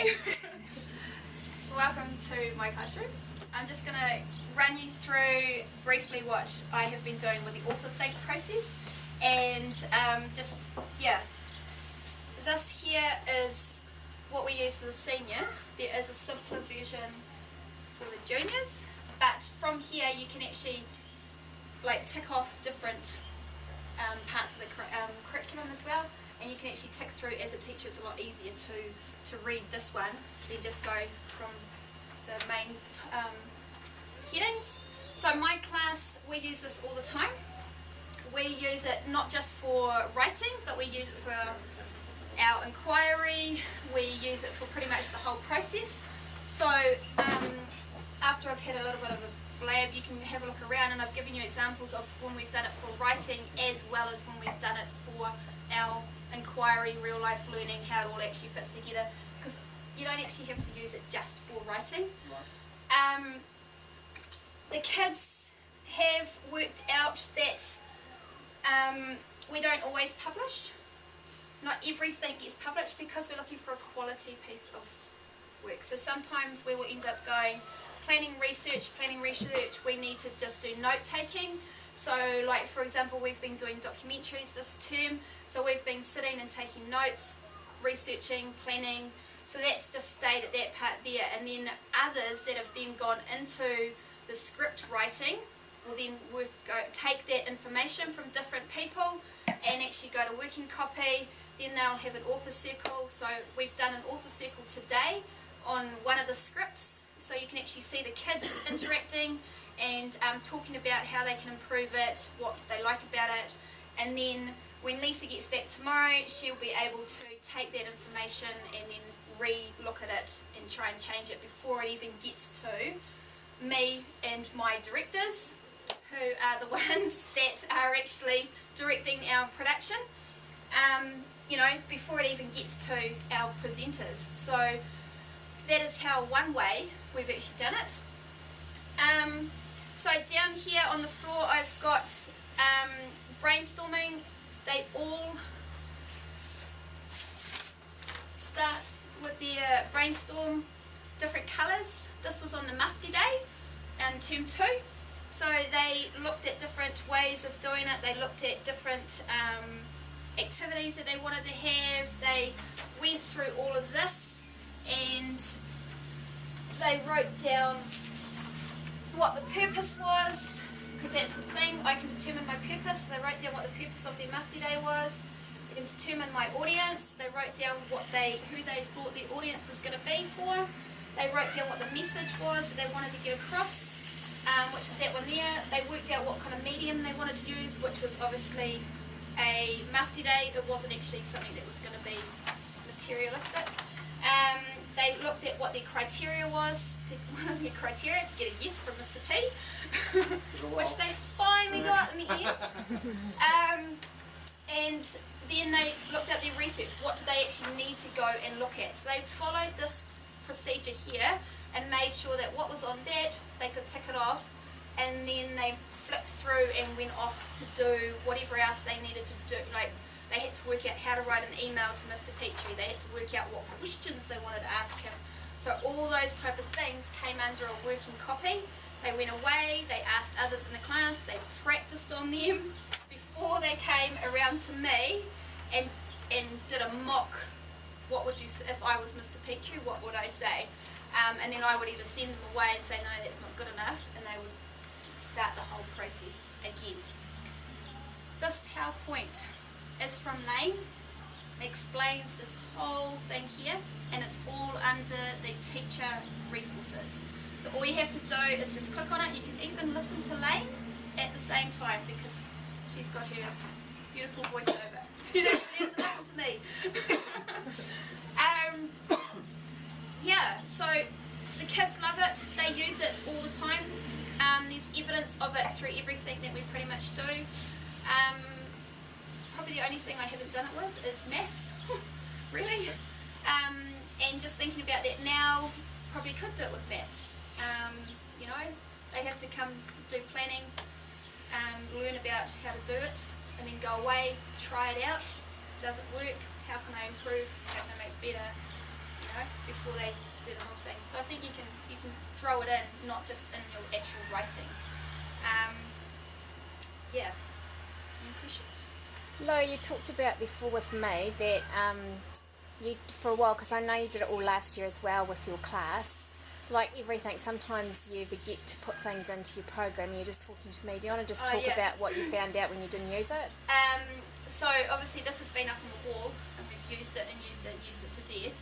Hey! Welcome to my classroom. I'm just going to run you through briefly what I have been doing with the Authorthink process, and this here is what we use for the seniors. There is a simpler version for the juniors, but from here you can actually tick off different parts of the curriculum as well, and you can actually tick through. As a teacher, it's a lot easier to read this one than just go from the main headings. So my class, we use this all the time. We use it not just for writing, but we use it for our inquiry. We use it for pretty much the whole process. So after I've had a little bit of a blab, you can have a look around, and I've given you examples of when we've done it for writing as well as when we've done it for our inquiry, real life learning, how it all actually fits together, because you don't actually have to use it just for writing. The kids have worked out that we don't always publish. Not everything gets published because we're looking for a quality piece of work. So sometimes we will end up going planning research, we need to just do note taking. So like for example, we've been doing documentaries this term, so we've been sitting and taking notes, researching, planning. So that's just stayed at that part there, and then others that have then gone into the script writing will then take that information from different people and actually go to working copy. Then they'll have an author circle. So we've done an author circle today on one of the scripts, so you can actually see the kids interacting and talking about how they can improve it, what they like about it. And then when Lisa gets back tomorrow, she'll be able to take that information and then re-look at it and try and change it before it even gets to me and my directors, who are the ones that are actually directing our production, before it even gets to our presenters. So that is how one way we've actually done it. So down here on the floor I've got brainstorming. They all start with their brainstorm different colours. This was on the Mufti Day and term 2. So they looked at different ways of doing it. They looked at different activities that they wanted to have. They went through all of this and they wrote down what the purpose was, because that's the thing, I can determine my purpose. They wrote down what the purpose of their Mufti Day was. They can determine my audience. They wrote down who they thought the audience was going to be for. They wrote down what the message was that they wanted to get across, which is that one there. They worked out what kind of medium they wanted to use, which was obviously a Mufti Day. It wasn't actually something that was going to be materialistic. They looked at what their criteria was, one of their criteria, to get a yes from Mr. P, which they finally got in the end. And then they looked at their research. What do they actually need to go and look at? So they followed this procedure here and made sure that what was on that, they could tick it off, and then they flipped through and went off to do whatever else they needed to do. They had to work out how to write an email to Mr. Petrie. They had to work out what questions they wanted to ask him. So all those type of things came under a working copy. They went away, they asked others in the class, they practiced on them before they came around to me and did a mock. What would you say, if I was Mr. Petrie, what would I say? And then I would either send them away and say, no, that's not good enough, and they would start the whole process again. This PowerPoint is from Lane. It explains this whole thing here, and it's all under the teacher resources. So all you have to do is just click on it. You can even listen to Lane at the same time because she's got her beautiful voiceover. So you don't even have to listen to me. So the kids love it. They use it all the time. There's evidence of it through everything that we pretty much do. Probably the only thing I haven't done it with is maths, really. And just thinking about that now, probably could do it with maths. They have to come do planning, learn about how to do it, and then go away, try it out. Does it work? How can I improve? How can I make better? know, before they do the whole thing. So I think you can throw it in, not just in your actual writing. Yeah. Any questions? Lo, you talked about before with me that you, for a while, because I know you did it all last year as well with your class, like everything, sometimes you forget to put things into your program. You're just talking to me. Do you want to just talk about what you found out when you didn't use it? So obviously this has been up on the wall, and we've used it and used it and used it to death.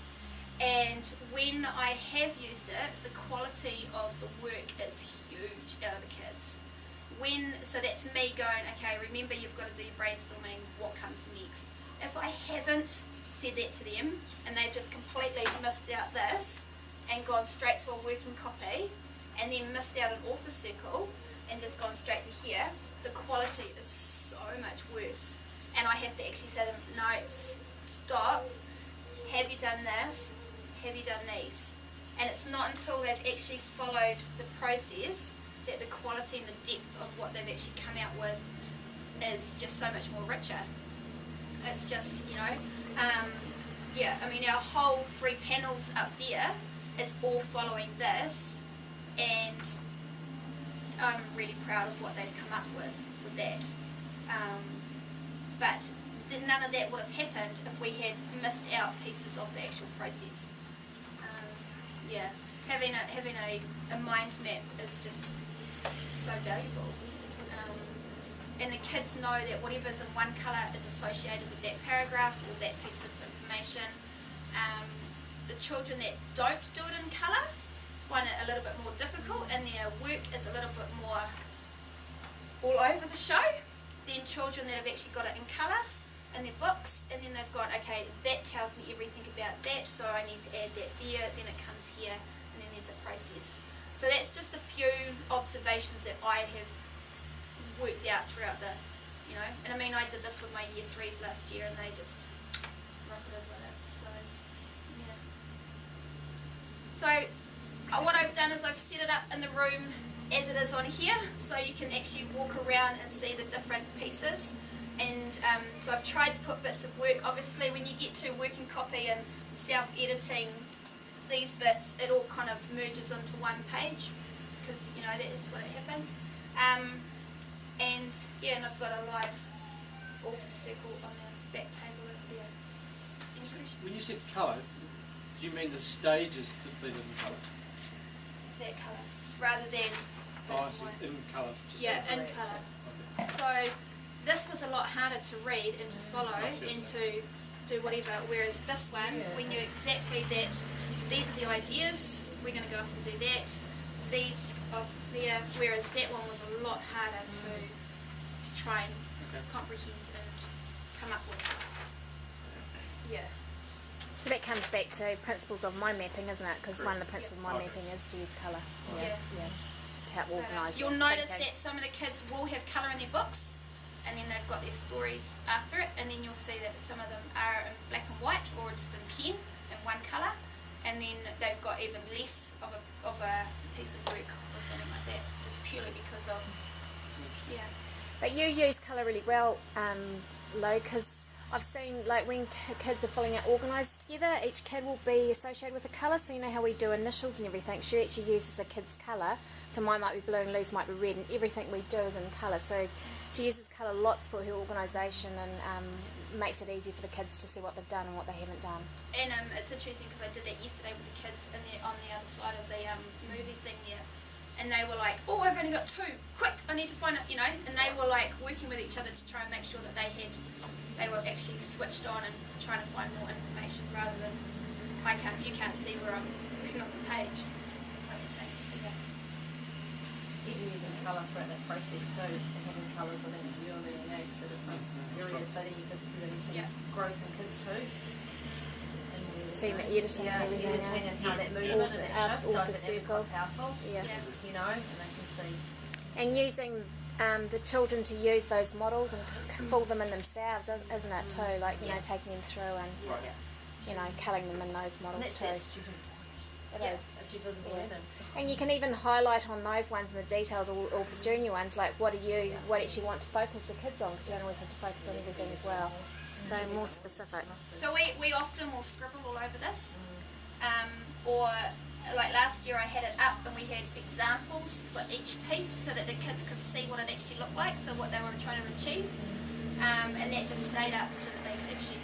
And when I have used it, the quality of the work is huge out of the kids. So that's me going, okay, remember you've got to do your brainstorming, what comes next. If I haven't said that to them, and they've just completely missed out this, and gone straight to a working copy, and then missed out an author circle, and just gone straight to here, the quality is so much worse. And I have to actually say to them, no, stop, have you done this, have you done these? And it's not until they've actually followed the process that the quality and the depth of what they've actually come out with is just so much more richer. It's just, you know, yeah, I mean our whole 3 panels up there is all following this, and I'm really proud of what they've come up with that. But none of that would have happened if we had missed out pieces of the actual process. Yeah, having a mind map is just so valuable. And the kids know that whatever's in one colour is associated with that paragraph or that piece of information. The children that don't do it in colour find it a little bit more difficult, and their work is a little bit more all over the show than children that have actually got it in colour in their books, and then they've gone, okay, that tells me everything about that, so I need to add that there, then it comes here, and then there's a process. So that's just a few observations that I have worked out throughout the, you know, and I mean I did this with my year 3s last year, and they just rocketed with it, so yeah. So what I've done is I've set it up in the room as it is on here, so you can actually walk around and see the different pieces. And so I've tried to put bits of work. Obviously when you get to working copy and self-editing these bits, it all kind of merges into one page, because you know that's what it happens. And yeah, and I've got a live author circle on the back table over there. Any questions? When you said colour, do you mean the stages to be in colour? That colour, rather than Oh, I see, in colour. yeah, in colour. Okay. So this was a lot harder to read and to follow and to do whatever, whereas this one, we knew exactly that these are the ideas, we're going to go off and do that, these off there, whereas that one was a lot harder to try and comprehend and come up with. Yeah. So that comes back to principles of mind mapping, isn't it? Because one of the principles of mind mapping is to use colour. Yeah. To help organise. You'll notice that some of the kids will have colour in their books, and then they've got their stories after it, and then you'll see that some of them are in black and white or just in pen in one colour, and then they've got even less of a piece of work or something like that, just purely because of But you use colour really well, Lo, because I've seen, like, when kids are filling out organised together, each kid will be associated with a colour, so you know how we do initials and everything. She actually uses a kid's colour, so mine might be blue and Lou's might be red, and everything we do is in colour. So she uses colour lots for her organisation, and makes it easy for the kids to see what they've done and what they haven't done. And it's interesting because I did that yesterday with the kids on the other side of the movie thing there, and they were like, oh, I've only got 2, quick, I need to find it, you know, and they were like working with each other to try and make sure that they were actually switched on and trying to find more information rather than you can't see where I'm looking on the page. So, yeah. Even using colour throughout that process too, and having colours on each view of the different areas, so that you could really see growth in kids too. Seeing the editing and everything. Editing and how that movement and that shift, author that circle. quite powerful. Yeah. You know, and they can see. And using the children to use those models and fill them in themselves, isn't it too? Like, you know, taking them through and, you know, cutting them in those models too. That's student voice. It is. That's your visible learning. And you can even highlight on those ones in the details, or for junior ones, like what actually want to focus the kids on, because you don't always have to focus on everything as well. So more specific. So we often will scribble all over this, or like last year I had it up and we had examples for each piece so that the kids could see what it actually looked like, so what they were trying to achieve, and that just stayed up so that they could actually